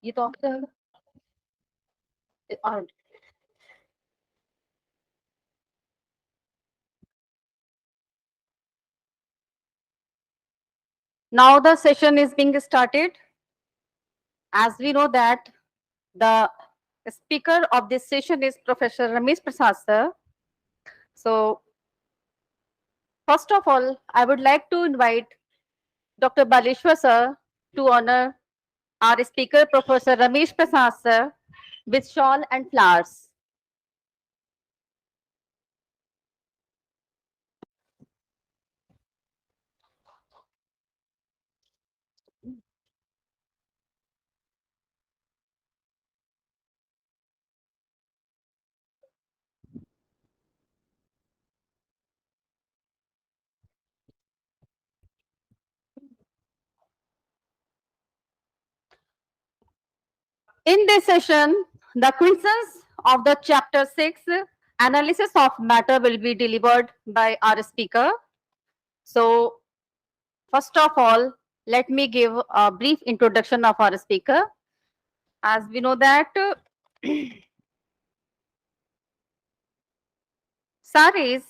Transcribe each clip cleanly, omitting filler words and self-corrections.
ये तो और now the session is being started. As we know that the speaker of this session is Professor Ramesh Prasad sir. So first of all, I would like to invite Dr. Baleshwar sir to honor our speaker Professor Ramesh Prasad sir with shawl and flowers. In this session, the quintessence of the chapter 6 analysis of matter will be delivered by our speaker. So first of all, let me give a brief introduction of our speaker. As we know that Sir is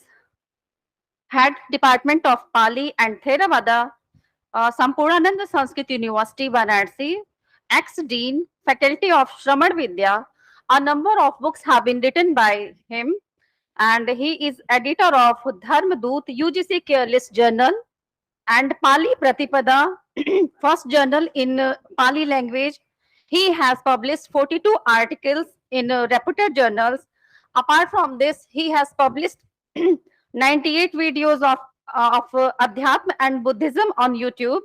head department of Pali and Theravada, Sampurnananda Sanskrit University, Varanasi, ex-dean, faculty of Shraman Vidya. A number of books have been written by him, and he is editor of Dharma Doot UGC Careless Journal and Pali Pratipada, first journal in Pali language. He has published 42 articles in reputed journals. Apart from this, he has published 98 videos of Adhyatma and Buddhism on YouTube.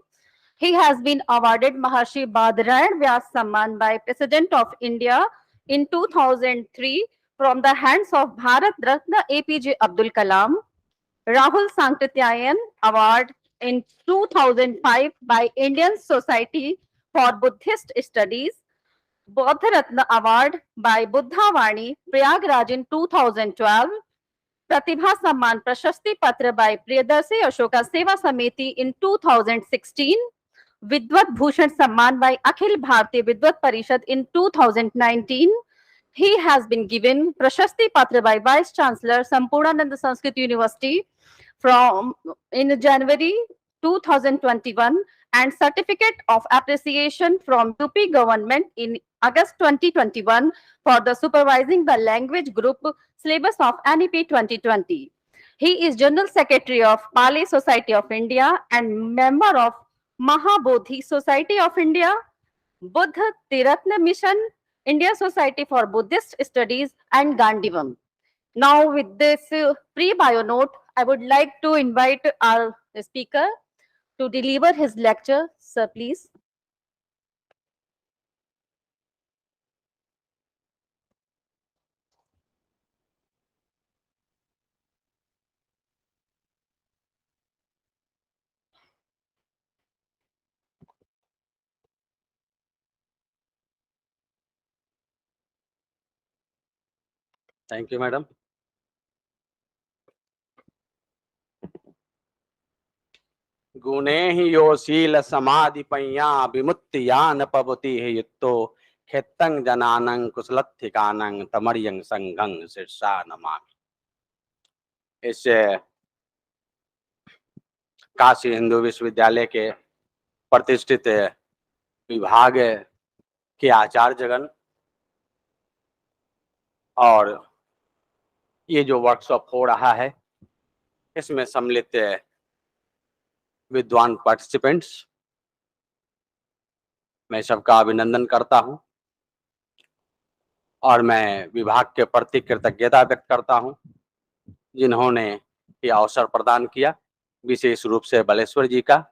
He has been awarded Maharshi Badarayana Vyas Samman by President of India in 2003 from the hands of Bharat Ratna APJ Abdul Kalam. Rahul Sankrityayan Award in 2005 by Indian Society for Buddhist Studies. Bodh Ratna Award by Buddha Vani Prayagraj in 2012. Pratibha Samman Prashasti Patra by Priyadarshi Ashoka Seva Samiti in 2016. Vidwat Bhushan Samman by Akhil Bharati Vidwat Parishad in 2019. He has been given Prashasti Patra by Vice Chancellor Sampurnananda Sanskrit University from in January 2021 and Certificate of Appreciation from UP government in August 2021 for the supervising the language group syllabus of NEP 2020. He is General Secretary of Pali Society of India and member of Mahabodhi Society of India, Buddha Tiratna Mission, India Society for Buddhist Studies, and Gandivam. Now, with this pre-bio note, I would like to invite our speaker to deliver his lecture. Sir, please. Thank you, madam. गुणे ही योशील समाधि पैया विमुक्ति यान पवती है युक्तो खेतंग जनानं कुशलत्थिकानं तमरियंग संगंग शीर्षा नमामि। इस काशी हिंदू विश्वविद्यालय के प्रतिष्ठित विभाग के आचार्यगण और ये जो वर्कशॉप हो रहा है इसमें सम्मिलित विद्वान पार्टिसिपेंट्स, मैं सबका अभिनंदन करता हूं और मैं विभाग के प्रति कृतज्ञता व्यक्त करता हूं जिन्होंने ये अवसर प्रदान किया, विशेष रूप से बालेश्वर जी का।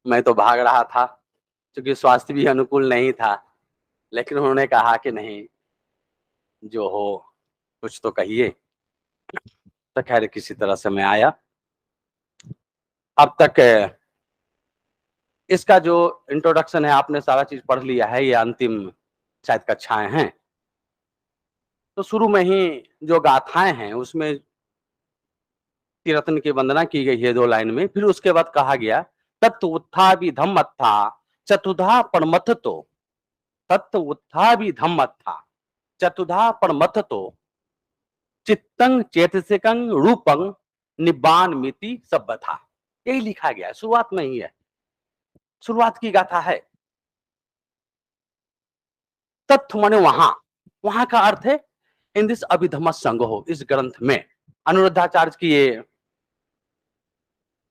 मैं तो भाग रहा था क्योंकि स्वास्थ्य भी अनुकूल नहीं था, लेकिन उन्होंने कहा कि नहीं, जो हो कुछ तो कहिए। तो खैर किसी तरह से मैं आया। अब तक इसका जो इंट्रोडक्शन है आपने सारा चीज पढ़ लिया है, ये अंतिम शायद कक्षाएं हैं। तो शुरू में ही जो गाथाएं हैं उसमें त्रिरत्न की वंदना की गई है 2 लाइन में। फिर उसके बाद कहा गया तत्व उत्था भी धम्म था चतुधा परमथ तो तत्व उत्था भी धम्मत्था चतुधा परमथ तो चित्तंग चेतसिकं रूपं निब्बान मिति सब्बथा। यही लिखा गया है, शुरुआत में ही है, शुरुआत की गाथा है। तत्व माने वहां, वहां का अर्थ है इन दिस अभिधम्म संग्रह, इस ग्रंथ में। अनुरुद्धाचार्य की ये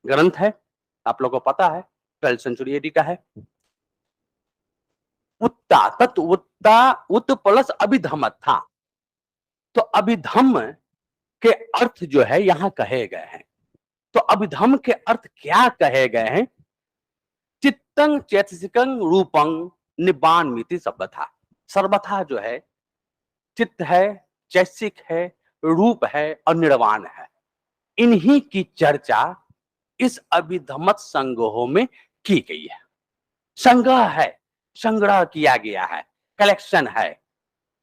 ग्रंथ है, आप लोगों को पता है 12th सेंचुरी एडी का है। उत्ता तत्व उत्ता उत प्लस अभिधम्म था, तो अभिधम्म के अर्थ जो है यहां कहे गए हैं। तो अभिधम्म के अर्थ क्या कहे गए हैं? चित्तंग चैतसिकं रूपं निब्बान मिति सर्वथा। सर्वथा जो है चित्त है, चैतसिक है, रूप है और निर्वाण है, इन्हीं की चर्चा इस अभिधम्मत संग्रह में की गई है। संग्रह है, संग्रह किया गया है, कलेक्शन है।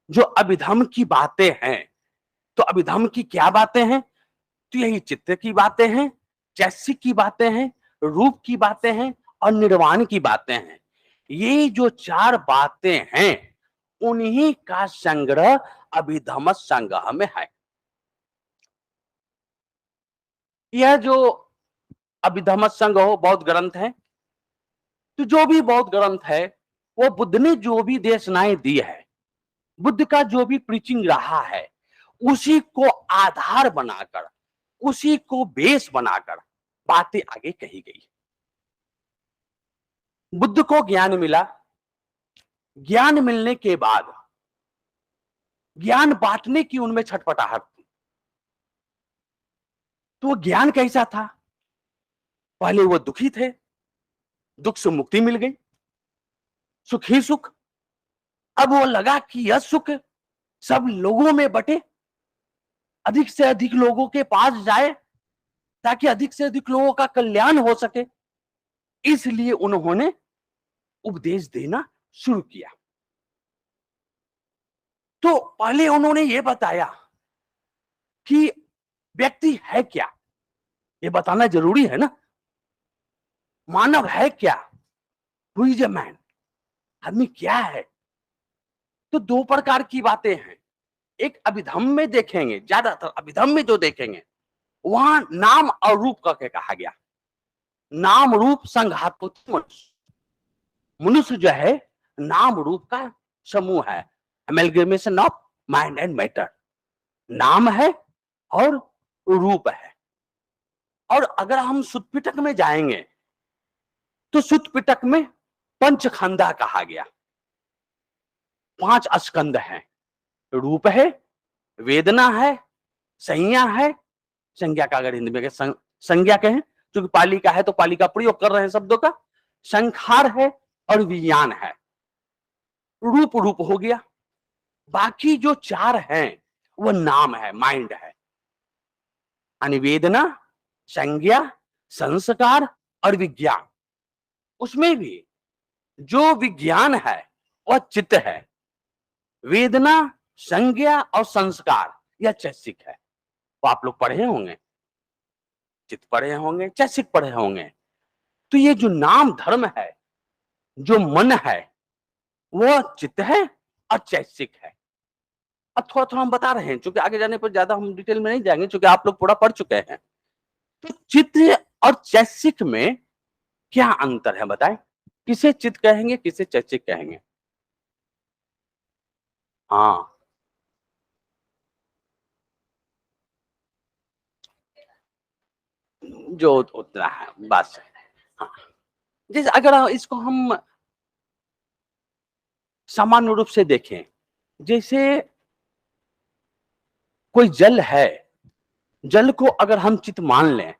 जो अभिधम्म की बातें हैं, तो अभिधम्म की क्या बातें हैं? तो यही चित्त की बातें हैं, चैतसिक की बातें हैं, रूप की बातें हैं और निर्वाण की बातें हैं। ये जो चार बातें हैं उन्हीं का संग्रह अभिधम्म संग्रह में है। यह जो अभिधम्म संग्रह बौद्ध ग्रंथ है, तो जो भी बौद्ध ग्रंथ है वो बुद्ध ने जो भी देशनाएं दी है, बुद्ध का जो भी प्रीचिंग रहा है, उसी को आधार बनाकर, उसी को बेस बनाकर बातें आगे कही गई। बुद्ध को ज्ञान मिला, ज्ञान मिलने के बाद ज्ञान बांटने की उनमें छटपटाहट थी। तो वो ज्ञान कैसा था? पहले वो दुखी थे, दुख से मुक्ति मिल गई, सुख ही सुख। अब वो लगा कि यह सुख सब लोगों में बटे, अधिक से अधिक लोगों के पास जाए, ताकि अधिक से अधिक लोगों का कल्याण हो सके। इसलिए उन्होंने उपदेश देना शुरू किया। तो पहले उन्होंने ये बताया कि व्यक्ति है क्या, ये बताना जरूरी है ना। मानव है क्या, हु इज ए मैन, आदमी क्या है। तो दो प्रकार की बातें हैं। एक अभिधम्म में देखेंगे, ज्यादातर अभिधम्म में जो देखेंगे वहां नाम और रूप करके कहा गया। नाम रूप संघात मनुष्य, मनुष्य जो है नाम रूप का समूह है, एमेलगेमेशन ऑफ माइंड एंड मैटर। नाम है और रूप है। और अगर हम सुत्त पिटक में जाएंगे तो सुत्त पिटक में पंचखंडा कहा गया, 5 स्कंद हैं। रूप है, वेदना है, संज्ञा है, संज्ञा का अगर हिंदी में संज्ञा कहें, क्योंकि पाली का है तो पाली का प्रयोग कर रहे हैं शब्दों का, संखार है और विज्ञान है। रूप रूप हो गया। बाकी जो 4 हैं वो नाम है, माइंड है। वेदना, संज्ञा, संस्कार और विज्ञान। उसमें भी जो विज्ञान है वह चित्त है, वेदना, संज्ञा और संस्कार यह चैतसिक है। तो आप लोग पढ़े होंगे, चित्त पढ़े होंगे, चैतसिक पढ़े होंगे। तो ये जो नाम धर्म है, जो मन है, वो चित्त है और चैतसिक है। अब थोड़ा थोड़ा हम बता रहे हैं, क्योंकि आगे जाने पर ज्यादा हम डिटेल में नहीं जाएंगे, क्योंकि आप लोग पूरा पढ़ चुके हैं। तो चित्त और चैतसिक में क्या अंतर है बताएं? किसे चित्त कहेंगे, किसे चैतसिक कहेंगे? हाँ, जो उतना है बस। हाँ, जैसे अगर इसको हम सामान्य रूप से देखें, जैसे कोई जल है, जल को अगर हम चित्त मान लें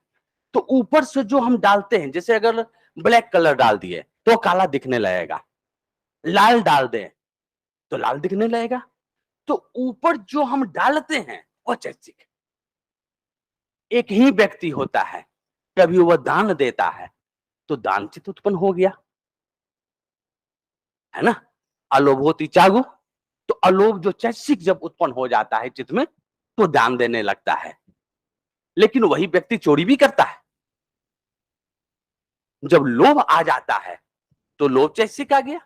तो ऊपर से जो हम डालते हैं, जैसे अगर ब्लैक कलर डाल दिए तो काला दिखने लगेगा, लाल डाल दें तो लाल दिखने लगेगा। तो ऊपर जो हम डालते हैं वो चैतसिक है। एक ही व्यक्ति होता है, कभी वह दान देता है तो दान चित्त उत्पन्न हो गया, है ना। अलोभोति चागु, तो अलोभ जो चैतसिक जब उत्पन्न हो जाता है चित्त में तो दान देने लगता है। लेकिन वही व्यक्ति चोरी भी करता है। जब लोभ आ जाता है तो लोभ चैतसिक आ गया,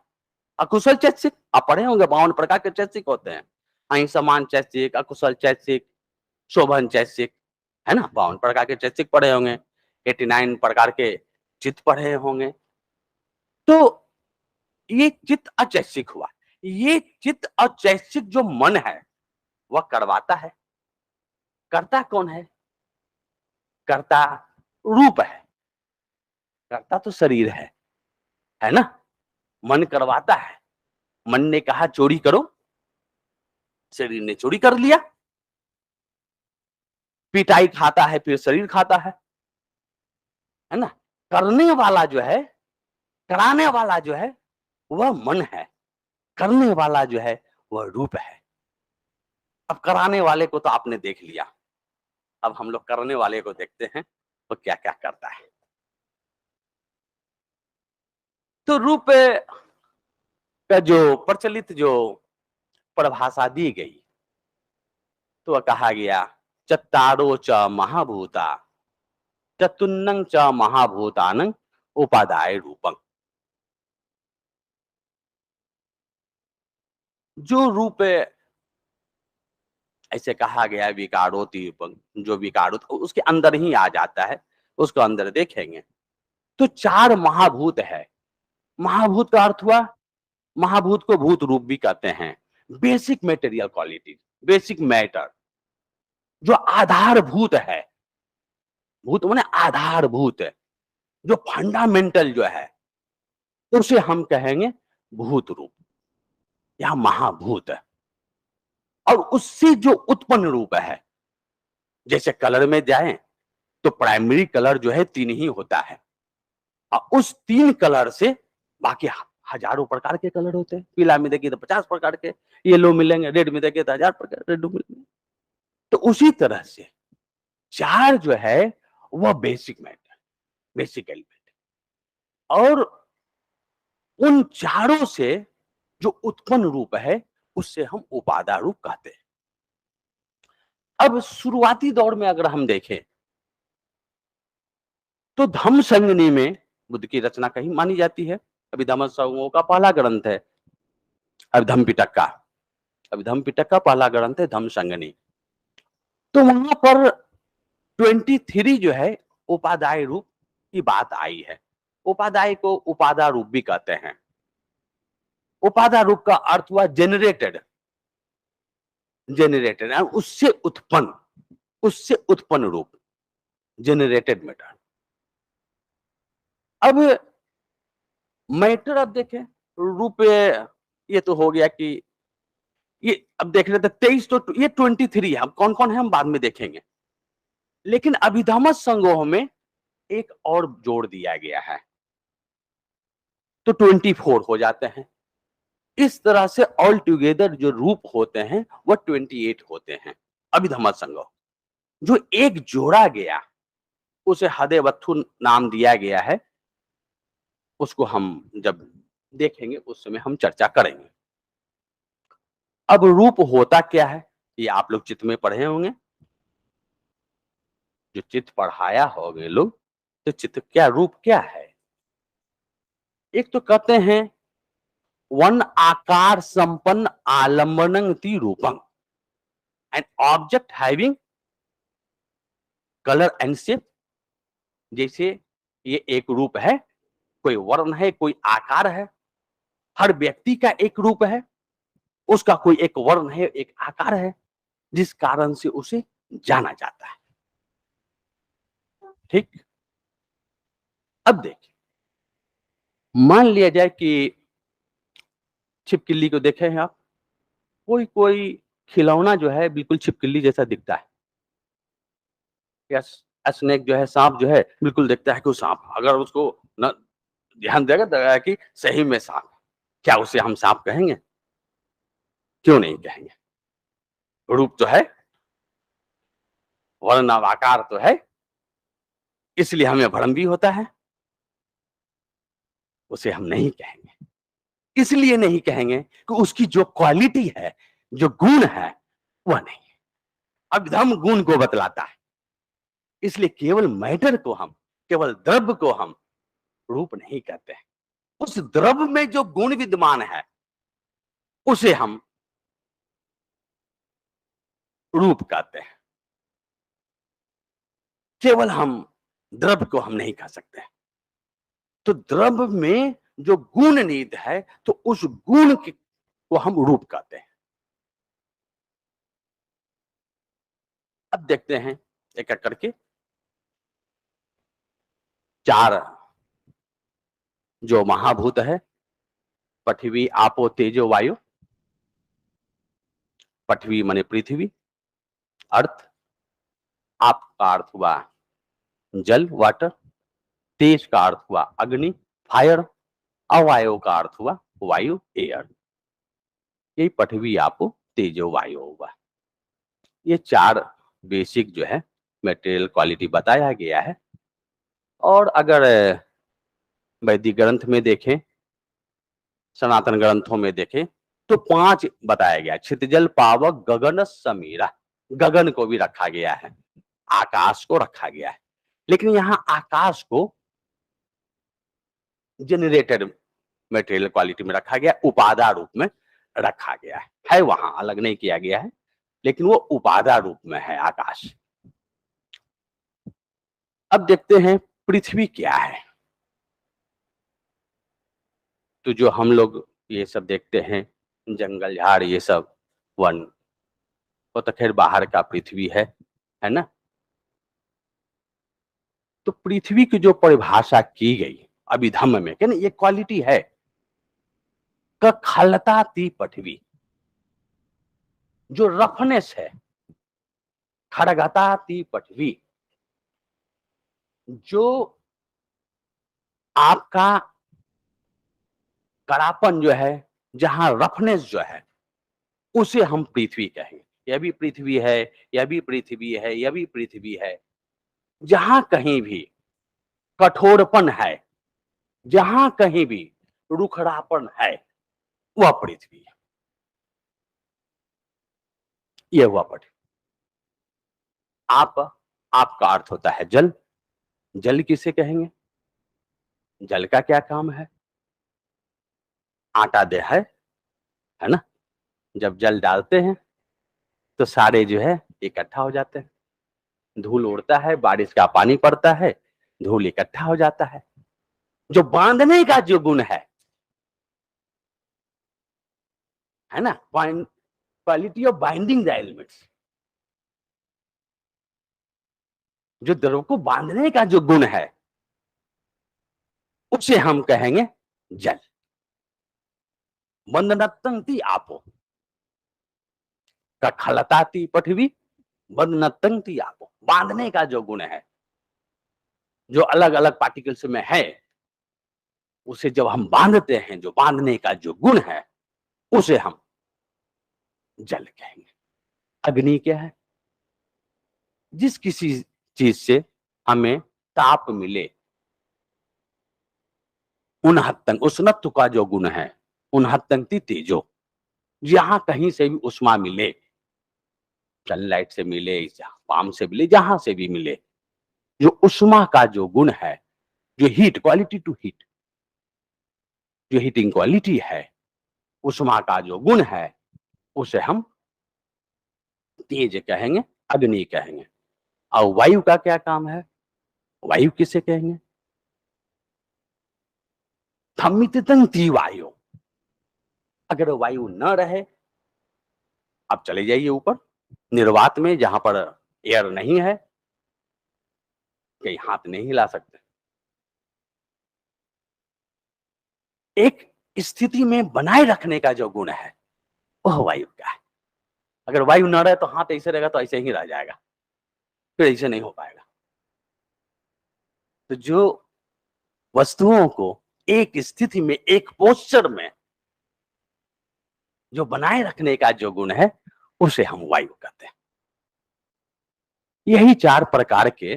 अकुशल चैतसिक आप पढ़े होंगे, 52 प्रकार के चैतसिक होते हैं। अहिंसमान चैतसिक, अकुशल चैतसिक, शोभन चैतसिक, है ना, 52 प्रकार के चैतसिक पढ़े होंगे, 89 प्रकार के चित्त पढ़े होंगे। तो ये चित्त अचैतसिक हुआ। ये चित्त अचैतसिक जो मन है वह करवाता है। करता कौन है? करता रूप है, करता तो शरीर है ना। मन करवाता है। मन ने कहा चोरी करो, शरीर ने चोरी कर लिया। पिटाई खाता है फिर शरीर खाता है ना। करने वाला जो है, कराने वाला जो है वह मन है, करने वाला जो है वह रूप है। अब कराने वाले को तो आपने देख लिया, अब हम लोग करने वाले को देखते हैं वो क्या क्या करता है। तो रूप का जो प्रचलित जो परिभाषा दी गई, तो वह कहा गया चत्तारो च महाभूता चतुन्नं च महाभूतानं उपादाय रूपं। जो रूप ऐसे कहा गया विकारोति रूपं, जो विकार उसके अंदर ही आ जाता है, उसको अंदर देखेंगे तो 4 महाभूत है। महाभूत का अर्थ हुआ, महाभूत को भूत रूप भी कहते हैं। Basic material quality, basic matter, जो आधारभूत है। भूत माने आधारभूत, जो फंडामेंटल जो है उसे हम कहेंगे भूत रूप या महाभूत। और उससे जो उत्पन्न रूप है, जैसे कलर में जाए तो प्राइमरी कलर जो है 3 ही होता है, और उस 3 कलर से बाकी हजारों प्रकार के कलर होते हैं। पीला में देखिए तो 50 प्रकार के येलो मिलेंगे, रेड में देखिए तो 1000 प्रकार रेड मिलेंगे। तो उसी तरह से 4 जो है वह बेसिक मैटर, बेसिक एलिमेंट, और उन चारों से जो उत्पन्न रूप है उससे हम उपादान रूप कहते हैं। अब शुरुआती दौर में अगर हम देखें तो धम्म संगनी में बुद्ध की रचना कहीं मानी जाती है। अभिधम्म संगों का पहला ग्रंथ है अभिधम्म पिटक का। अभिधम्म पिटक का पहला ग्रंथ है धम्म संगनी। तो वहां पर 23 जो है उपादाय रूप की बात आई है। उपादाय को उपादा रूप भी कहते हैं। उपादा रूप का अर्थ हुआ जेनरेटेड, जेनरेटेड उससे उत्पन्न, उससे उत्पन्न रूप, जेनरेटेड मैटर। अब मैटर, अब देखें रूप, ये तो हो गया कि ये अब देख रहे थे 23, तो ये 23 है। कौन कौन है हम बाद में देखेंगे। लेकिन अभिधम्म संगोह में एक और जोड़ दिया गया है तो 24 हो जाते हैं। इस तरह से ऑल टुगेदर जो रूप होते हैं वह 28 होते हैं। अभिधम्म संगोह जो एक जोड़ा गया उसे हदेवत्थु नाम दिया गया है। उसको हम जब देखेंगे उस समय हम चर्चा करेंगे। अब रूप होता क्या है ये आप लोग चित्त में पढ़े होंगे, जो चित्त पढ़ाया होगे लोग, तो चित्त क्या रूप क्या है। एक तो कहते हैं वन आकार संपन्न आलंबनं ति रूपं, an object having colour and shape. जैसे ये एक रूप है, कोई वर्ण है, कोई आकार है। हर व्यक्ति का एक रूप है, उसका कोई एक वर्ण है, एक आकार है, जिस कारण से उसे जाना जाता है। ठीक। अब देखिए, मान लिया जाए कि छिपकली को देखे हैं आप, कोई कोई खिलौना जो है बिल्कुल छिपकली जैसा दिखता है, या स्नेक जो है, सांप जो है बिल्कुल दिखता है कि वो सांप। अगर उसको न ध्यान देगा तो कि सही में सांप, क्या उसे हम सांप कहेंगे? क्यों नहीं कहेंगे? रूप तो है, वर्ण आकार तो है, इसलिए हमें भ्रम भी होता है। उसे हम नहीं कहेंगे। इसलिए नहीं कहेंगे कि उसकी जो क्वालिटी है, जो गुण है, वह नहीं है। अभिधम्म गुण को बतलाता है। इसलिए केवल मैटर को हम, केवल द्रव्य को हम रूप नहीं कहते हैं। उस द्रव में जो गुण विद्यमान है उसे हम रूप कहते हैं। केवल हम द्रव को हम नहीं कह सकते। तो द्रव में जो गुण निहित है तो उस गुण को हम रूप कहते हैं। अब देखते हैं एक एक करके चार जो महाभूत है, पृथ्वी, आपो, तेजो, वायु। पृथ्वी माने पृथ्वी, अर्थ, आप का अर्थ हुआ जल, वाटर, तेज का अर्थ हुआ अग्नि, फायर, अवायु का अर्थ हुआ वायु, एयर। यही पृथ्वी, आपो, तेजो, वायु हुआ। ये चार बेसिक जो है मटेरियल क्वालिटी बताया गया है। और अगर वैदिक ग्रंथ में देखें, सनातन ग्रंथों में देखें तो 5 बताया गया। क्षितिजल, पावक, गगन, समीरा। गगन को भी रखा गया है, आकाश को रखा गया है, लेकिन यहां आकाश को जनरेटेड मटेरियल क्वालिटी में रखा गया, उपादान रूप में रखा गया है वहां अलग नहीं किया गया है, लेकिन वो उपादान रूप में है आकाश। अब देखते हैं पृथ्वी क्या है। तो जो हम लोग ये सब देखते हैं, जंगल झाड़, ये सब वन, वो तो खैर बाहर का पृथ्वी है ना। तो पृथ्वी की जो परिभाषा की गई अभिधम्म में, क्या ना, ये क्वालिटी है खलताती पृथ्वी, जो रफनेस है, खड़गताती पृथ्वी, जो आपका कड़ापन जो है, जहां रफनेस जो है, उसे हम पृथ्वी कहेंगे। यह भी पृथ्वी है, यह भी पृथ्वी है, यह भी पृथ्वी है। जहां कहीं भी कठोरपन है, जहां कहीं भी रुखड़ापन है, वह पृथ्वी है। यह हुआ पृथ्वी। आपका अर्थ होता है जल। जल किसे कहेंगे? जल का क्या काम है? आटा दे है ना। जब जल डालते हैं तो सारे जो है इकट्ठा हो जाते हैं, धूल उड़ता है, बारिश का पानी पड़ता है, धूल इकट्ठा हो जाता है। जो बांधने का जो गुण है ना, quality of binding the elements, जो द्रव को बांधने का जो गुण है, उसे हम कहेंगे जल। बंधनतंती आपो, खलताती पृथ्वी, बंधनतंती आपो, बांधने का जो गुण है, जो अलग अलग पार्टिकल्स में है, उसे जब हम बांधते हैं, जो बांधने का जो गुण है, उसे हम जल कहेंगे। अग्नि क्या है? जिस किसी चीज से हमें ताप मिले, उन्हत्तंग, उष्णत्व का जो गुण है, उन्हत्तंगति तेजो, जहां कहीं से भी उष्मा मिले, सनलाइट से मिले, पाम से मिले, जहां से भी मिले, जो उष्मा का जो गुण है, जो हीट, क्वालिटी टू हीट, जो हीटिंग क्वालिटी है, उष्मा का जो गुण है, उसे हम तेज कहेंगे, अग्नि कहेंगे। और वायु का क्या काम है? वायु किसे कहेंगे? थमितंती वायु। अगर वायु न रहे, आप चले जाइए ऊपर निर्वात में, जहां पर एयर नहीं है, कहीं हाथ नहीं हिला सकते। एक स्थिति में बनाए रखने का जो गुण है, वह वायु का है। अगर वायु न रहे तो हाथ ऐसे रहेगा तो ऐसे ही रह जाएगा, फिर ऐसे नहीं हो पाएगा। तो जो वस्तुओं को एक स्थिति में, एक पोस्चर में जो बनाए रखने का जो गुण है, उसे हम वायु कहते हैं। यही 4 प्रकार के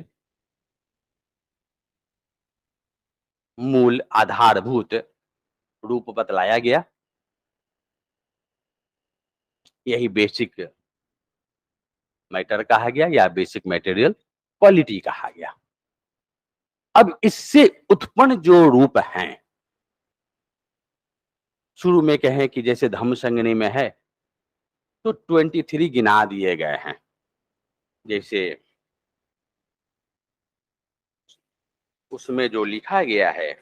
मूल आधारभूत रूप बतलाया गया। यही बेसिक मैटर कहा गया, या बेसिक मटेरियल क्वालिटी कहा गया। अब इससे उत्पन्न जो रूप हैं, शुरू में कहें कि जैसे धम्म संगनी में है तो 23 गिना दिए गए हैं। जैसे उसमें जो लिखा गया है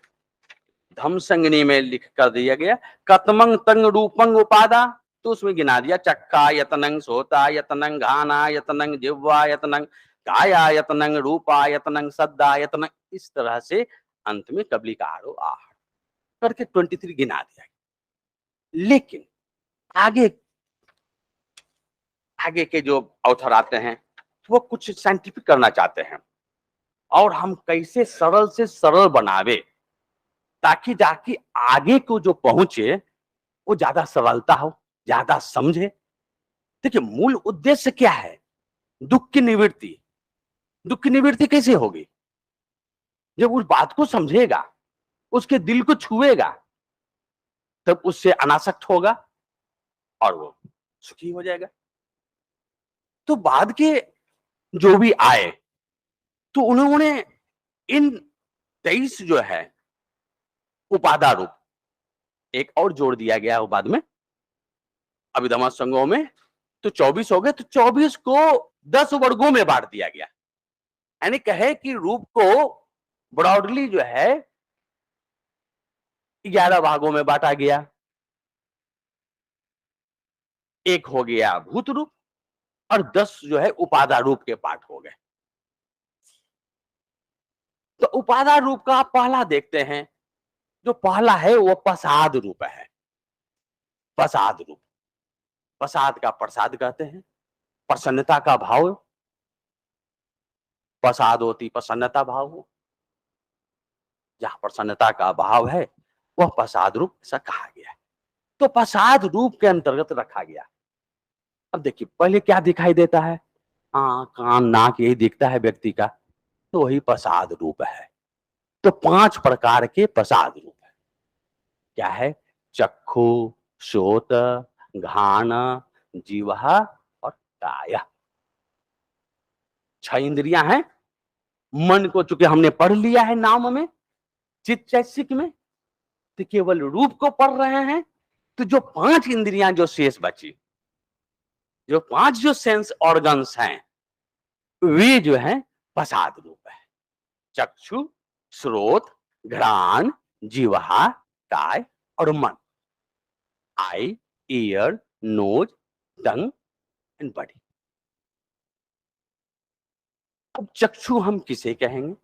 धम्म संगनी में लिख कर दिया गया कतमंग तंग रूपंग उपादा, तो उसमें गिना दिया चक्का यतनंग सोता यतनंग घाना यतनंग जिह्वा यतनंग काया यतनंग रूपा यतनंग सद्दा यतनंग, इस तरह से अंत में कबलिकारो आह करके 23 गिना दिया। लेकिन आगे आगे के जो ऑथर आते हैं वो कुछ साइंटिफिक करना चाहते हैं और हम कैसे सरल से सरल बनावे ताकि जाके आगे को जो पहुंचे वो ज्यादा सरलता हो, ज्यादा समझे। देखिए मूल उद्देश्य क्या है? दुख की निवृत्ति। दुख की निवृत्ति कैसे होगी? जब उस बात को समझेगा, उसके दिल को छुएगा, तब उससे अनासक्त होगा और वो सुखी हो जाएगा। तो बाद के जो भी आए तो उन्होंने इन 23 जो है उपादा रूप एक और जोड़ दिया गया बाद में अभिधम्म संघों में, तो 24 हो गए। तो 24 को 10 वर्गों में बांट दिया गया। यानी कहे कि रूप को ब्रॉडली जो है 11 भागों में बांटा गया। एक हो गया भूत रूप और 10 जो है उपादा रूप के पाठ हो गए। तो उपादा रूप का आप पहला देखते हैं। जो पहला है वो प्रसाद रूप है। प्रसाद रूप, प्रसाद का प्रसाद कहते हैं, प्रसन्नता का भाव। प्रसाद होती प्रसन्नता भाव हो, जहां प्रसन्नता का भाव है वह प्रसाद रूप ऐसा कहा गया है। तो प्रसाद रूप के अंतर्गत रखा गया। अब देखिए पहले क्या दिखाई देता है? कान नाक यही दिखता है व्यक्ति का, तो वही प्रसाद रूप है। तो 5 प्रकार के प्रसाद रूप है। क्या है? चक्षु, श्रोत, घ्राण, जीवा और काया। 6 इंद्रियां हैं। मन को चूंकि हमने पढ़ लिया है नाम में, चित्त चैतसिक में, तो केवल रूप को पढ़ रहे हैं। तो जो 5 इंद्रियां जो शेष बची, जो 5 जो सेंस ऑर्गन्स हैं, वे जो है प्रसाद रूप है। चक्षु, श्रोत, घ्राण, जिह्वा, काय और मन। Eye, ear, nose, tongue and body. अब चक्षु हम किसे कहेंगे?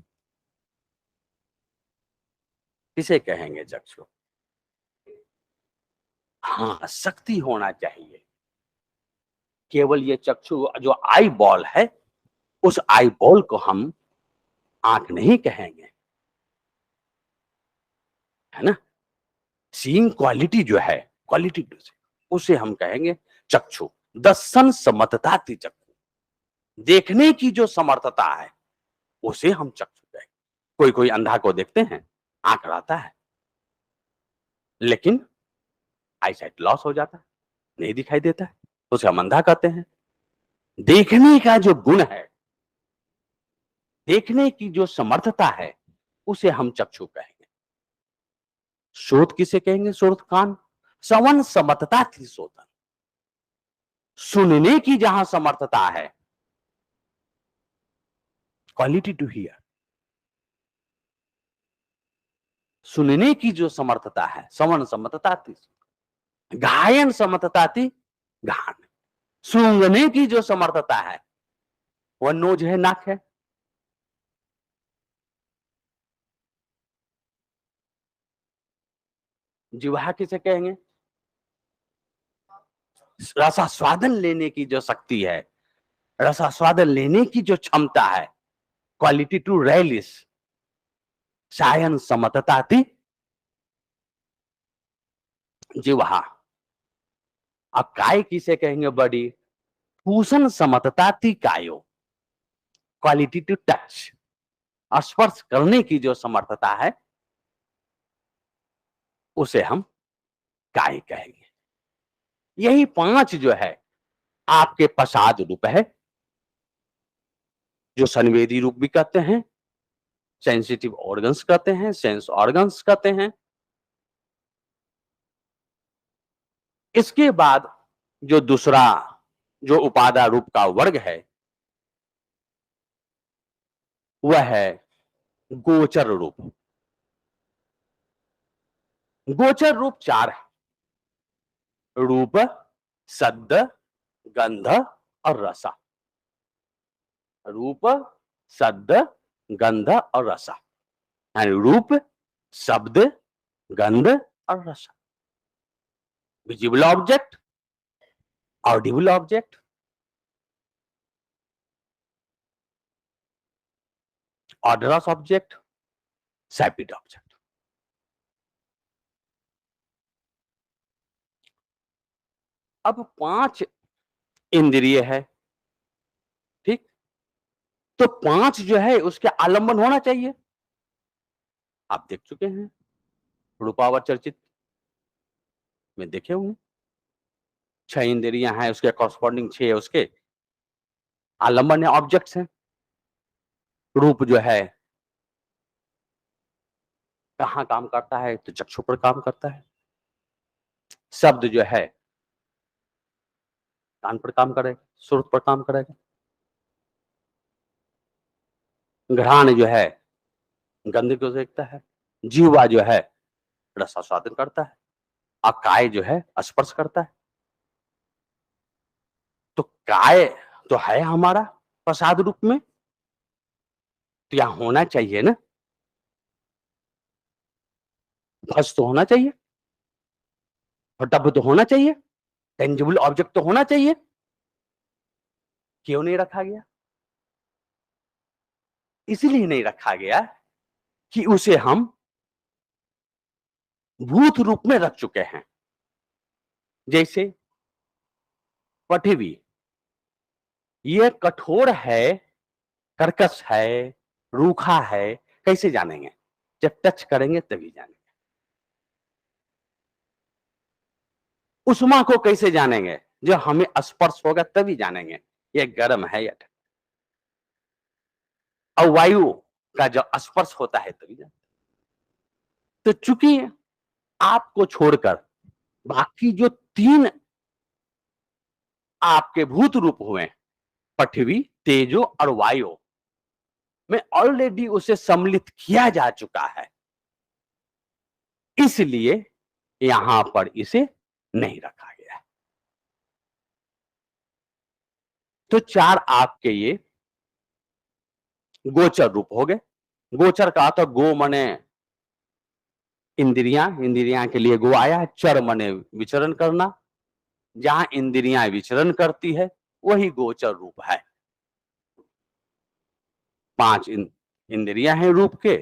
किसे कहेंगे चक्षु? हाँ, शक्ति होना चाहिए। केवल ये चक्षु जो आई बॉल है, उस आई बॉल को हम आंख नहीं कहेंगे, है ना। सीइंग क्वालिटी जो है, क्वालिटी उसे हम कहेंगे चक्षु। दर्शन समर्थता थी चक्षु, देखने की जो समर्थता है उसे हम चक्षु कहेंगे। कोई कोई अंधा को देखते हैं, आंख रहता है, लेकिन आईसाइट लॉस हो जाता है, नहीं दिखाई देता है, तो उसे हम अंधा कहते हैं। देखने का जो गुण है, देखने की जो समर्थता है, उसे हम चक्षु कहेंगे। श्रोत किसे कहेंगे? श्रोत कान। श्रवण समर्थता थी श्रोतन, सुनने की जहां समर्थता है, क्वालिटी टू हियर, सुनने की जो समर्थता है, श्रवण समर्थता थी। गायन समर्थता थी गान। सूंघने की जो समर्थता है, वह नोज है, नाक है। जिह्वा किसे कहेंगे? रसास्वादन लेने की जो शक्ति है, रसास्वादन लेने की जो क्षमता है, क्वालिटी टू रेलिस, सायन समतता थी जिह्वा। अब काय किसे कहेंगे? बॉडी। भूषण समतता थी कायो, क्वालिटी टू टच, स्पर्श करने की जो समर्थता है उसे हम काय कहेंगे। यही 5 जो है आपके प्रसाद रूप है, जो संवेदी रूप भी कहते हैं, सेंसिटिव ऑर्गन्स कहते हैं, सेंस ऑर्गन्स कहते हैं। इसके बाद जो दूसरा जो उपादान रूप का वर्ग है वह है गोचर रूप। गोचर रूप चार है, रूप, शब्द, गंध और रसा। रूप, शब्द, गंध और रसा, यानी रूप, शब्द, गंध और रसा। Visible object, audible object, odorous object, sapid object. अब 5 इंद्रिय है, ठीक। तो 5 जो है उसके आलंबन होना चाहिए। आप देख चुके हैं रूपावर चर्चित में, देखे होंगे 6 इंद्रियां हैं, उसके कॉरस्पॉन्डिंग 6 उसके आलंबन है, ऑब्जेक्ट्स हैं। रूप जो है कहां काम करता है, तो चक्षु पर काम करता है। शब्द जो है कान पर काम करेगा, श्रुत पर काम करेगा। घ्राण जो है गंध को देखता है। जीवा जो है रसास्वादन करता है। और काय जो है स्पर्श करता है। तो काय तो है हमारा प्रसाद रूप में, तो यहां होना चाहिए ना, फर्श तो होना चाहिए, टब तो होना चाहिए, टेंजिबल ऑब्जेक्ट तो होना चाहिए। क्यों नहीं रखा गया? इसलिए नहीं रखा गया कि उसे हम भूत रूप में रख चुके हैं। जैसे पृथ्वी, ये कठोर है, कर्कश है, रूखा है, कैसे जानेंगे? जब टच करेंगे तभी जानेंगे। उष्मा को कैसे जानेंगे? जब हमें स्पर्श होगा तभी जानेंगे ये गर्म है या ठंडा। और वायु का जब स्पर्श होता है तभी जानेंगे। तो चूंकि आपको छोड़कर बाकी जो 3 आपके भूत रूप हुए, पृथ्वी, तेजो और वायु, में ऑलरेडी उसे सम्मिलित किया जा चुका है, इसलिए यहां पर इसे नहीं रखा गया। तो 4 आपके ये गोचर रूप हो गए। गोचर का तो गो मने इंद्रियां, इंद्रियां के लिए गो आया है। चर मने विचरण करना, जहां इंद्रियां विचरण करती है वही गोचर रूप है। 5 इंद्रियां हैं रूप के,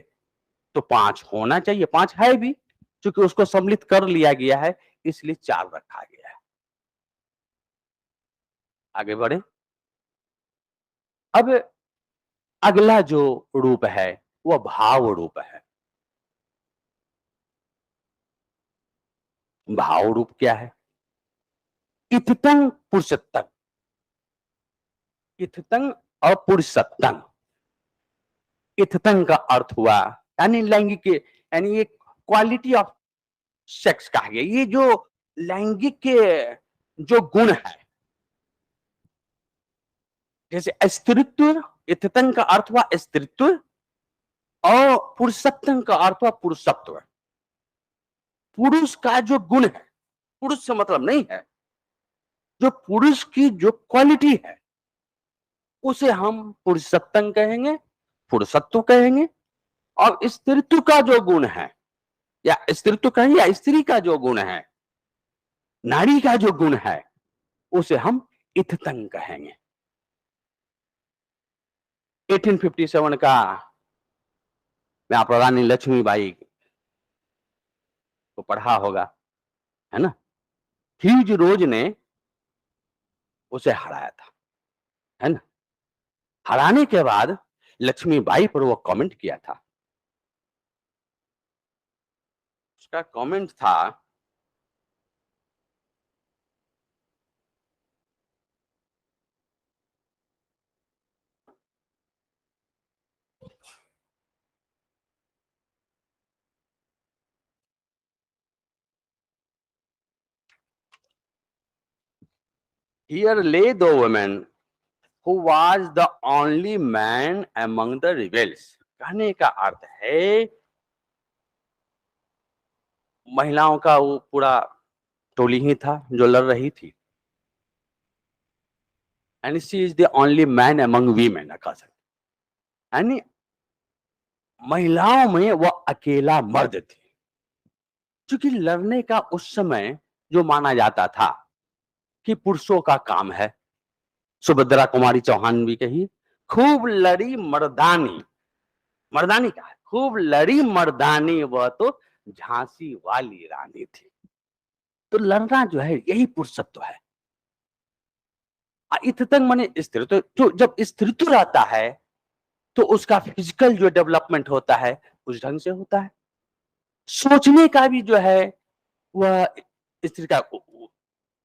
तो 5 होना चाहिए, 5 है भी, क्योंकि उसको सम्मिलित कर लिया गया है, इसलिए 4 रखा गया है। आगे बढ़े। अब अगला जो रूप है वह भाव रूप है। भाव रूप क्या है? इत्थं पुरुषत्तम, इत्थं और पुरुषत्तम। इत्थं का अर्थ हुआ यानी लैंगिक, यानी ये क्वालिटी ऑफ सेक्स कहा गया। ये जो लैंगिक के जो गुण है, जैसे स्त्रीत्व, इत्थं का अर्थ हुआ स्त्रीत्व, और पुरुषत्व का अर्थ हुआ पुरुषत्व। पुरुष का जो गुण है, पुरुष से मतलब नहीं है, जो पुरुष की जो क्वालिटी है उसे हम पुरुषत्व कहेंगे, पुरुषत्व कहेंगे। और स्त्रीत्व का जो गुण है, या स्त्रीत्व कहेंगे, या स्त्री का जो गुण है, नारी का जो गुण है, उसे हम इत्थं कहेंगे। 1857 का में आप रानी लक्ष्मीबाई को पढ़ा होगा, है ना? ह्यूज रोज ने उसे हराया था, है ना? हराने के बाद लक्ष्मीबाई पर वो कमेंट किया था। उसका कमेंट था, Here lay the woman who was the only man among the rebels. कहने का अर्थ है महिलाओं का वो पूरा टोली ही था जो लड़ रही थी. And she is the only man among women. यानी महिलाओं में वो अकेला मर्द थे. क्योंकि लड़ने का उस समय जो माना जाता था कि पुरुषों का काम है. सुभद्रा कुमारी चौहान भी कही, खूब लड़ी मर्दानी. मर्दानी का है, खूब लड़ी मर्दानी वह तो झांसी वाली रानी थी. तो लड़ना जो है यही पुरुषत्व है. इततंग माने स्त्रीत्व. तो जब स्त्रीत्व रहता है तो उसका फिजिकल जो डेवलपमेंट होता है उस ढंग से होता है. सोचने का भी जो है वह स्त्री का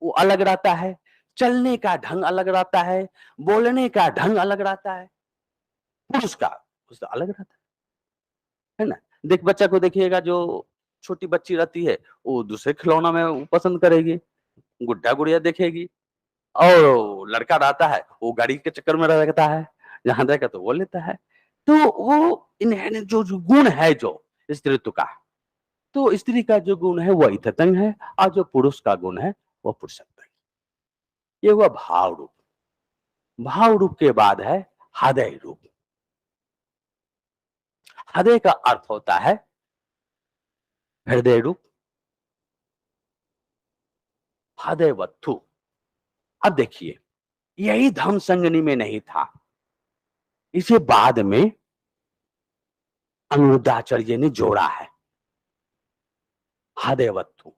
वो अलग रहता है. चलने का ढंग अलग रहता है. बोलने का ढंग अलग रहता है. पुरुष का उसका अलग रहता है ना. देख बच्चा को देखिएगा, जो छोटी बच्ची रहती है वो दूसरे खिलौना में वो पसंद करेगी, गुड्डा गुड़िया देखेगी. और लड़का रहता है वो गाड़ी के चक्कर में रहता है, जहां देखा तो वो लेता है. तो वो इनहेरेंट जो गुण है जो स्त्रीत्व का, तो स्त्री का जो गुण है वह इततंग है और जो पुरुष का गुण है वह पुरुषत्व है. ये हुआ भाव रूप. भाव रूप के बाद है हृदय रूप. हृदय का अर्थ होता है हृदय रूप, हृदय वत्थु. अब देखिए, यही धम्म संगनी में नहीं था, इसे बाद में अनिरुद्धाचार्य ने जोड़ा है. हृदय वत्थु.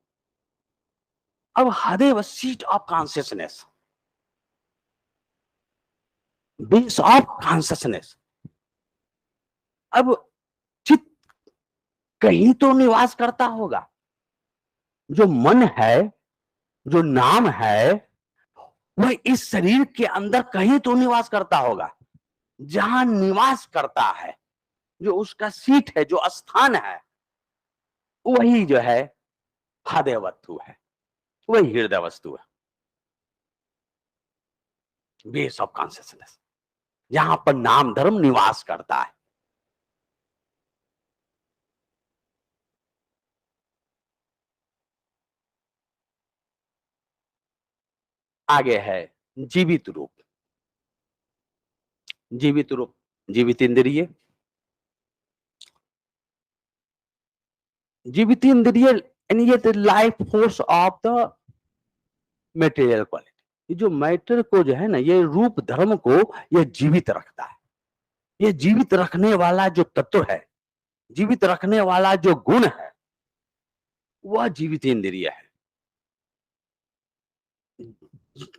अब हृदय व seat of consciousness, base of consciousness. अब चित्त कहीं तो निवास करता होगा. जो मन है, जो नाम है, वह इस शरीर के अंदर कहीं तो निवास करता होगा. जहां निवास करता है, जो उसका सीट है, जो स्थान है, वही जो है हृदय वस्तु है, वही हृदय वस्तु है. बेस ऑफ कॉन्शियसनेस, जहां पर नाम धर्म निवास करता है. आगे है जीवित रूप. जीवित रूप, जीवित इंद्रिय. जीवित इंद्रिय यानी ये life force of the material quality. ये जो मैटर को जो है ना, ये रूप धर्म को ये जीवित रखता है. ये जीवित रखने वाला जो तत्व है, जीवित रखने वाला जो गुण है, वह जीवित इंद्रिय है.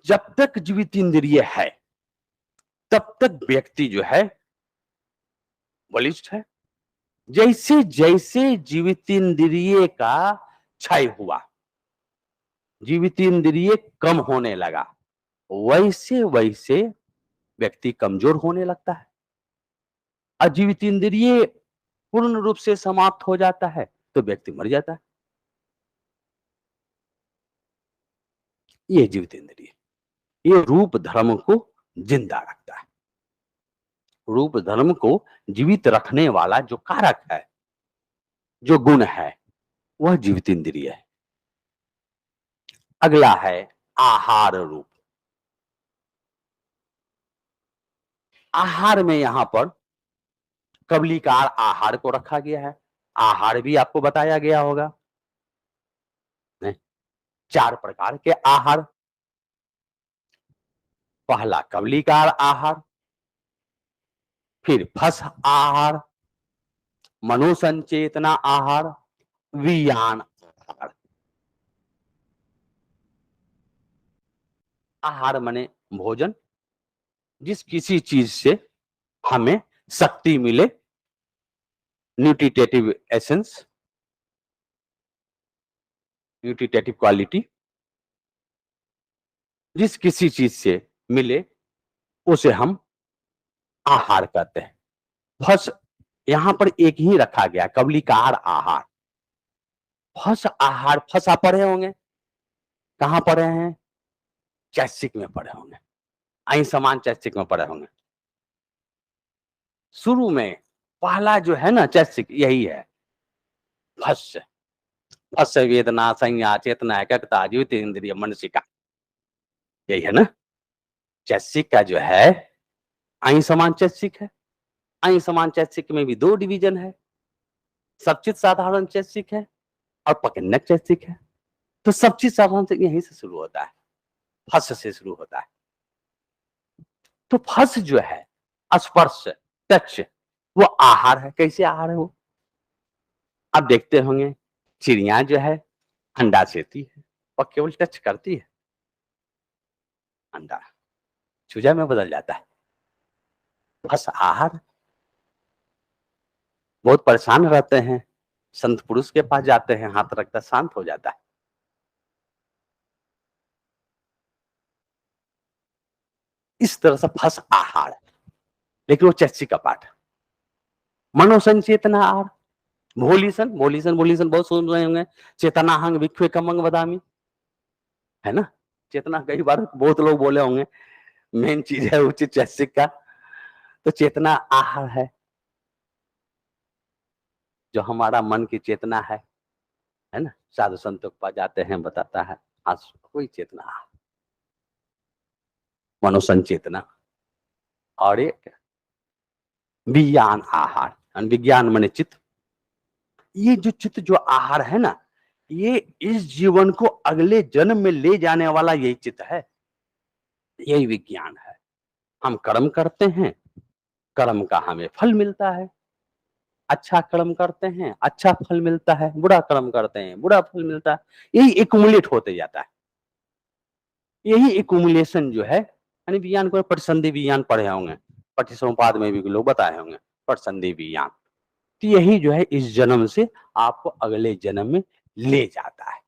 जब तक जीवित इंद्रिय है तब तक व्यक्ति जो है बलिष्ठ है. जैसे जैसे जीवित इंद्रिय का क्षय हुआ, जीवित इंद्रिय कम होने लगा, वैसे वैसे व्यक्ति कमजोर होने लगता है. अजीवित इंद्रिय पूर्ण रूप से समाप्त हो जाता है तो व्यक्ति मर जाता है. ये जीवित इंद्रिय, ये रूप धर्म को जिंदा रखता है. रूप धर्म को जीवित रखने वाला जो कारक है, जो गुण है, वह जीवित इंद्रिय है. अगला है आहार रूप. आहार में यहां पर कबलीकार आहार को रखा गया है. आहार भी आपको बताया गया होगा, 4 प्रकार के आहार. पहला कबलीकार आहार, फिर फस आहार, मनोसंचेतना आहार, वियान आहार. आहार माने भोजन, जिस किसी चीज से हमें शक्ति मिले, न्यूट्रिटेटिव एसेंस, न्यूट्रिटेटिव क्वालिटी, जिस किसी चीज से मिले उसे हम आहार कहते हैं. फस यहां पर एक ही रखा गया, कबलीकार आहार. फस आहार, फसा पढ़े होंगे, कहां पढ़े हैं? चैतसिक में पढ़े होंगे, आई समान चैतसिक में पढ़े होंगे। शुरू में पहला जो है ना चैतसिक यही है, भस्य। भस्य वेदना संज्ञा चेतना एकता ज्योति इंद्रिय मनसिका, यही है ना। चैतसिक का जो है आई समान चैतसिक है। आई समान चैतसिक में भी दो डिवीजन है, सचित साधारण चैतसिक है और पकिन्नक चैतसिक है। तो सचित साधारण से यहीं से शुरू होता है, फस से शुरू होता है। तो फस जो है स्पर्श टच, वो आहार है। कैसे आहार है वो? आप देखते होंगे चिड़िया जो है अंडा सेती है और केवल टच करती है, अंडा चूजा में बदल जाता है। फस आहार। बहुत परेशान रहते हैं, संत पुरुष के पास जाते हैं, हाथ रखता शांत हो जाता है। इस तरह से फस आहार, लेकिन वो चैतसिक का पाठ है। मनोसंचेतना आहार, भोलीसन भोलीसन भोलीसन बहुत सुन रहे होंगे, चेतना हंग विख्वे कमंग बदामी, है ना। चेतना कई बार बहुत लोग बोले होंगे, मेन चीज है उचित चैतसिक का। तो चेतना आहार है, जो हमारा मन की चेतना है ना। साधु संतों के पास जाते हैं, बताता है आज कोई चेतना, मनोसंचेतना। और एक विज्ञान आहार, विज्ञान माने चित्त। ये जो चित्त जो आहार है ना, ये इस जीवन को अगले जन्म में ले जाने वाला यही चित्त है, यही विज्ञान है। हम कर्म करते हैं, कर्म का हमें फल मिलता है। अच्छा कर्म करते हैं, अच्छा फल मिलता है। बुरा कर्म करते हैं, बुरा फल मिलता है। यही एक्युमुलेट होते जाता है। यही एक्युमुलेशन जो है, यानी विज्ञान को प्रतिसंधि विज्ञान पढ़े होंगे, पठ्यसमुपाद में भी लोग बताए होंगे प्रतिसंधि विज्ञान। तो यही जो है इस जन्म से आपको अगले जन्म में ले जाता है।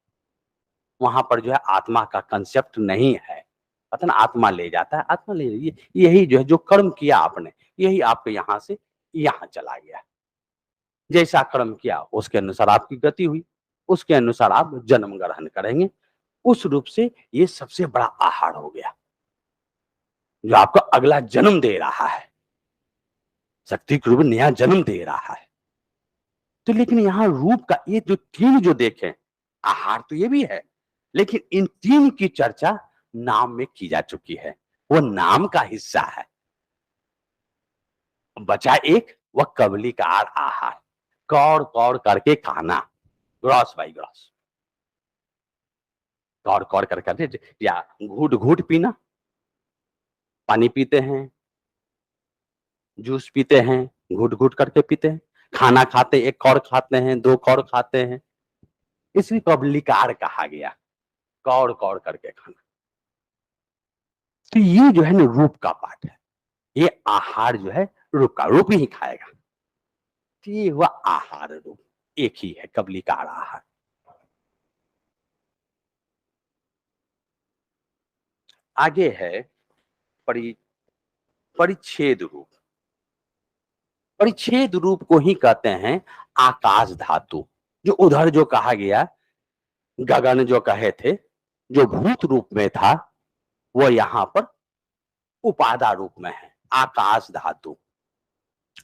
वहां पर जो है आत्मा का कंसेप्ट नहीं है, पता ना, आत्मा ले जाता है, आत्मा ले यही जो है जो कर्म किया आपने, यही आपके यहां से यहां चला गया। जैसा कर्म किया उसके अनुसार आपकी गति हुई, उसके अनुसार आप जन्म ग्रहण करेंगे। उस रूप से ये सबसे बड़ा आहार हो गया, जो आपको अगला जन्म दे रहा है, शक्ति के रूप में नया जन्म दे रहा है। तो लेकिन यहाँ रूप का ये जो तीन जो देखें, आहार तो ये भी है, लेकिन इन तीन की चर्चा नाम में की जा चुकी है, वो नाम का हिस्सा है। बचा एक, वह कबलिकार आहार, कौड़ कौड़ करके खाना, ग्रॉस बाई ग्रॉस, कौड़ कौड़ करके, या घूट घूट पीना। पानी पीते हैं, जूस पीते हैं, घूट घूट करके पीते हैं। खाना खाते, एक कौड़ खाते हैं, दो कौड़ खाते हैं, इसलिए कबलिकार कहा गया, कौड़ कौड़ करके खाना। तो ये जो है ना रूप का पाठ है, ये आहार जो है रूप का, रूप ही खाएगा। तो ये हुआ आहार, रूप एक ही है, कबलिकार आहार। आगे है परिच्छेद रूप। परिच्छेद रूप को ही कहते हैं आकाश धातु। जो उधर जो कहा गया, गगन जो कहे थे, जो भूत रूप में था, वो यहां पर उपादा रूप में है, आकाश धातु।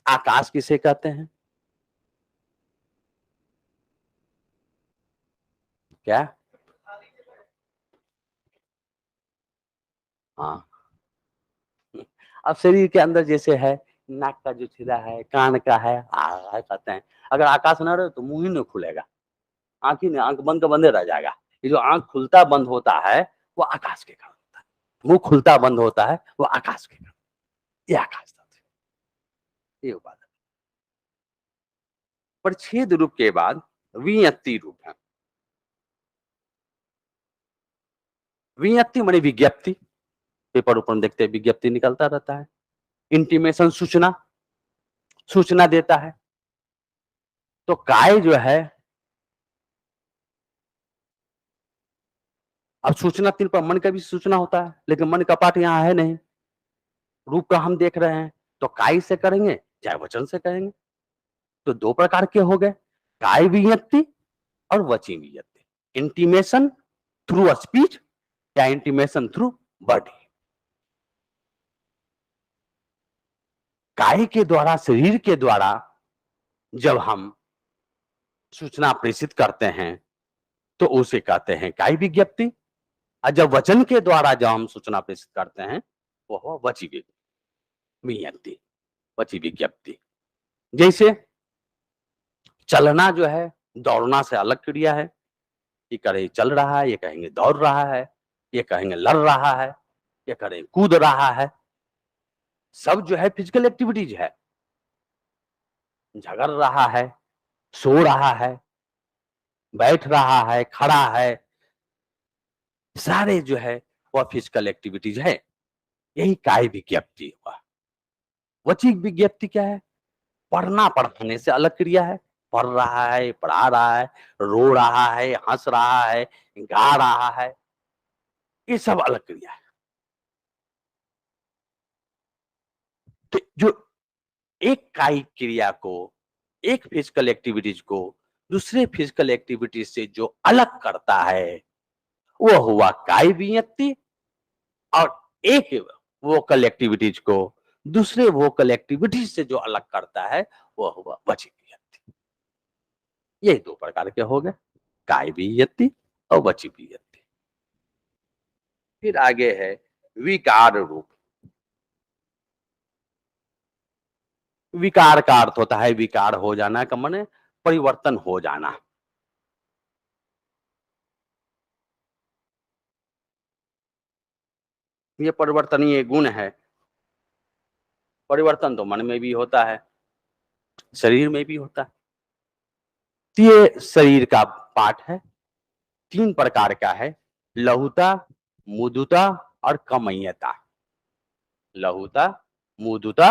आकाश किसे कहते हैं? क्या? हाँ, अब शरीर के अंदर जैसे है, नाक का जो छिदा है, कान का है, आ कहते हैं। अगर आकाश ना रहे तो मुंह ही नहीं खुलेगा, आंख ही नहीं, आंख बंद का बंदे रह जाएगा। ये जो आंख खुलता बंद होता है वो आकाश के कारण होता है, मुंह खुलता बंद होता है वो आकाश के कारण। ये आकाश तत्व, ये उपादान। परिच्छेद रूप के बाद वियक्ति रूप है। वियक्ति माने विज्ञप्ति, पेपर ऊपर देखते हैं विज्ञप्ति निकलता रहता है। इंटीमेशन, सूचना, सूचना देता है। तो काय जो है, अब सूचना तीन पर, मन का भी सूचना होता है, लेकिन मन का पाठ यहाँ है नहीं। रूप का हम देख रहे हैं, तो काय से करेंगे चाहे वचन से करेंगे। तो दो प्रकार के हो गए, काय विज्ञप्ति और वची विज्ञप्ति। इंटीमेशन थ्रू स्पीच या इंटीमेशन थ्रू बॉडी। काय के द्वारा, शरीर के द्वारा जब हम सूचना प्रेषित करते हैं तो उसे कहते हैं काय विज्ञप्ति। और जब वचन के द्वारा जब हम सूचना प्रेषित करते हैं वो हुआ वची विज्ञप्ति, वची विज्ञप्ति। जैसे चलना जो है दौड़ना से अलग क्रिया है। ये कहे चल रहा है, ये कहेंगे दौड़ रहा है, ये कहेंगे लड़ रहा है, ये कहें कूद रहा है। सब जो है फिजिकल एक्टिविटीज है। झगड़ रहा है, सो रहा है, बैठ रहा है, खड़ा है, सारे जो है वह फिजिकल एक्टिविटीज है। यही काय विज्ञप्ति हुआ। वचिक विज्ञप्ति क्या है? पढ़ना पढ़ाने से अलग क्रिया है। पढ़ रहा है, पढ़ा रहा है, रो रहा है, हंस रहा है, गा रहा है, ये सब अलग क्रिया है। तो जो एक कायिक क्रिया को, एक फिजिकल एक्टिविटीज को दूसरे फिजिकल एक्टिविटीज से जो अलग करता है वो हुआ काय विज्ञप्ति। और एक वोकल एक्टिविटीज को दूसरे वोकल एक्टिविटीज से जो अलग करता है वो हुआ वचिक विज्ञप्ति। ये दो प्रकार के हो गए, काय विज्ञप्ति और वचिक विज्ञप्ति। फिर आगे है विकार रूप। विकार का अर्थ होता है, विकार हो जाना का माने परिवर्तन हो जाना। ये परिवर्तनीय गुण है। परिवर्तन तो मन में भी होता है, शरीर में भी होता है। तो ये शरीर का पार्ट है, तीन प्रकार का है, लहुता, मुदुता और कमयता। लहुता, मुदुता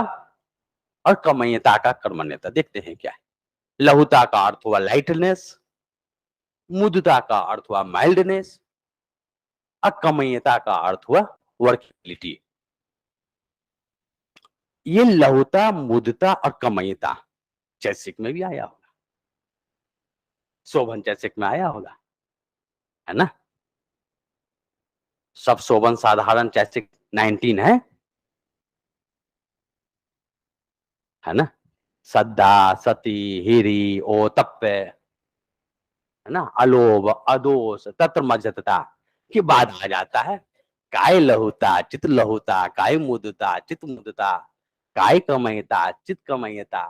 और कमयता का कर्मण्यता देखते हैं क्या है। लहुता का अर्थ हुआ लाइटनेस, मुदुता का अर्थ हुआ माइल्डनेस और कमयता का अर्थ हुआ वर्किबिलिटी। ये लहुता, मुदुता और कमयता चैसिक में भी आया होगा, शोभन चैसिक में आया होगा, है ना। सब शोभन साधारण चैसिक 19 है ना। सद्दा, सती, हिरी, ओतप्य, है ना, अलोभ, अदोष, तत्र मज्जतता के बाद आ जाता है काय लहुता, चित लहुता, काय मुदुता, चित मुदुता, काय कमयता, चित कमयता,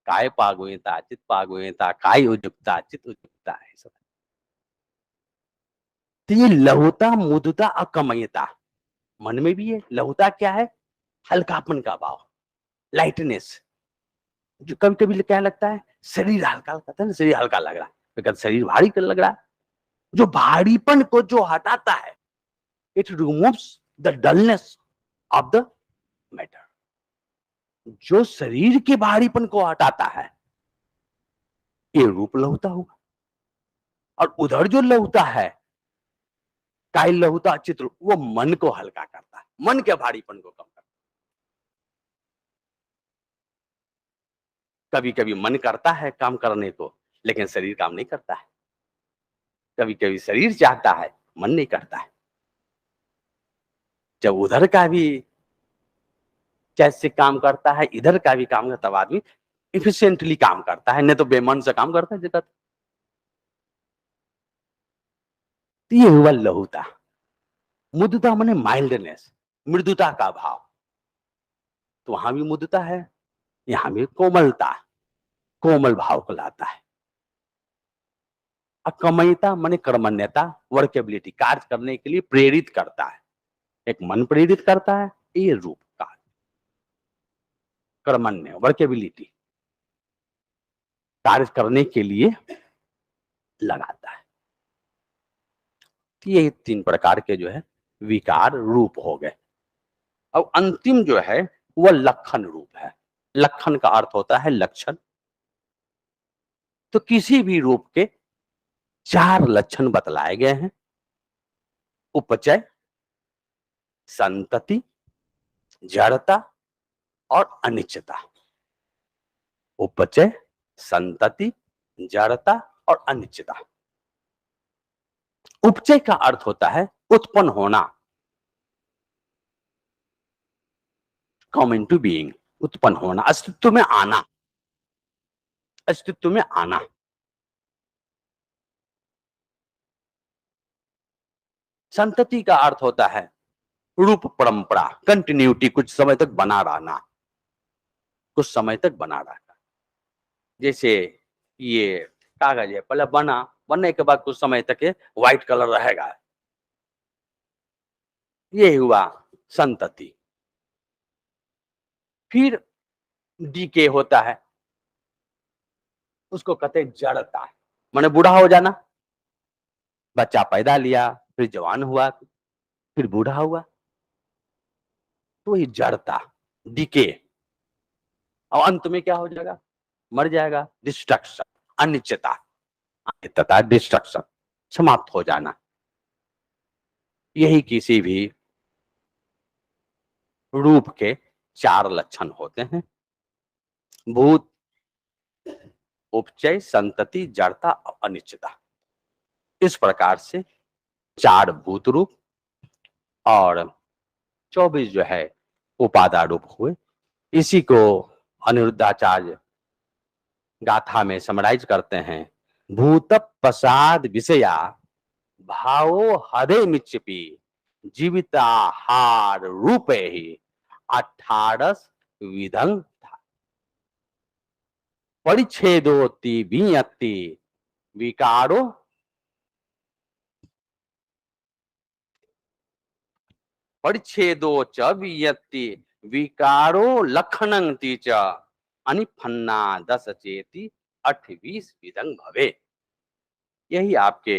काय पागुयता, चित पागुयता, काय उजुक्ता, चित उजुक्ता है सब। तो ये लहुता, मुदुता और कमयता मन में भी है। लहुता क्या है? हल्कापन का भाव, लाइटनेस। जो कभी कभी क्या लगता है शरीर हल्का लगता है ना, शरीर हल्का लग रहा है, लेकिन शरीर भारी कर लग रहा है। जो भारीपन को जो हटाता है, it removes the dullness of the matter. जो शरीर के भारीपन को हटाता है ये रूप लहुता होगा। और उधर जो लहुता है काय लहुता चित्र, वो मन को हल्का करता है, मन के भारीपन को कम करता है। कभी कभी मन करता है काम करने को लेकिन शरीर काम नहीं करता है। कभी कभी शरीर चाहता है, मन नहीं करता है। जब उधर का भी कैसे काम करता है, इधर का भी काम करता, तब आदमी इफिशिएंटली काम करता है, नहीं तो बेमन से काम करता है जगत। ये हुआ लहुता। मुदुता माने माइल्डनेस, मृदुता का भाव। तो वहां भी मुदुता है, यहां भी कोमलता, कोमल भाव को लाता है। अकमयता माने कर्मण्यता, वर्केबिलिटी, कार्य करने के लिए प्रेरित करता है। एक मन प्रेरित करता है, ये रूप का कर्मण्य, वर्केबिलिटी, कार्य करने के लिए लगाता है। ये तीन प्रकार के जो है विकार रूप हो गए। अब अंतिम जो है वह लक्षण रूप है। लक्षण का अर्थ होता है लक्षण। तो किसी भी रूप के चार लक्षण बतलाए गए हैं, उपचय, संतति, जड़ता और अनिश्चयता। उपचय, संतति, जड़ता और अनिश्चयता। उपचय का अर्थ होता है उत्पन्न होना, कम इनटू बीइंग, उत्पन्न होना, अस्तित्व में आना, अस्तित्व में आना। संतति का अर्थ होता है रूप परंपरा, कंटिन्यूटी, कुछ समय तक बना रहना, कुछ समय तक बना रहना। जैसे ये कागज है, पहले बनने के बाद कुछ समय तक ये व्हाइट कलर रहेगा, ये हुआ संतति। फिर डीके होता है, उसको कहते हैं जड़ता, माने बूढ़ा हो जाना। बच्चा पैदा लिया, फिर जवान हुआ, फिर बूढ़ा हुआ, तो ये जड़ता, डीके, और अंत में क्या हो जाएगा, मर जाएगा, डिस्ट्रक्शन, अनिश्चितता, अनित्यता, डिस्ट्रक्शन, समाप्त हो जाना। यही किसी भी रूप के 4 लक्षण होते हैं, भूत, उपचय, संतति, जड़ता और अनिश्चितता। इस प्रकार से 4 भूत रूप और 24 जो है उपादान रूप हुए। इसी को अनिरुद्धाचार्य गाथा में समराइज करते हैं, भूत प्रसाद विषया भावो हरे मिच्चपी जीविताहार रूपे ही 18 विधं परिच्छेदोति वियति विकारो परिच्छेदो च वियति विकारो लक्षणंति च अनिफन्ना 10 चेति 28 विधं भवे। यही आपके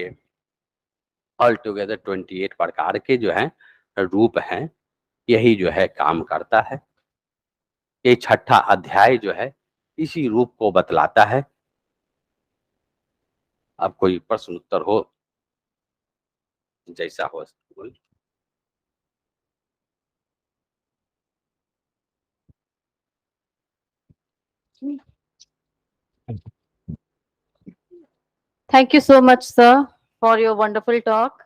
ऑल टुगेदर 28 प्रकार के जो है रूप हैं, यही जो है काम करता है। ये 6ठा अध्याय जो है इसी रूप को बतलाता है। अब कोई प्रश्न उत्तर हो, जैसा हो बोल। Thank you so much, sir, for your wonderful talk.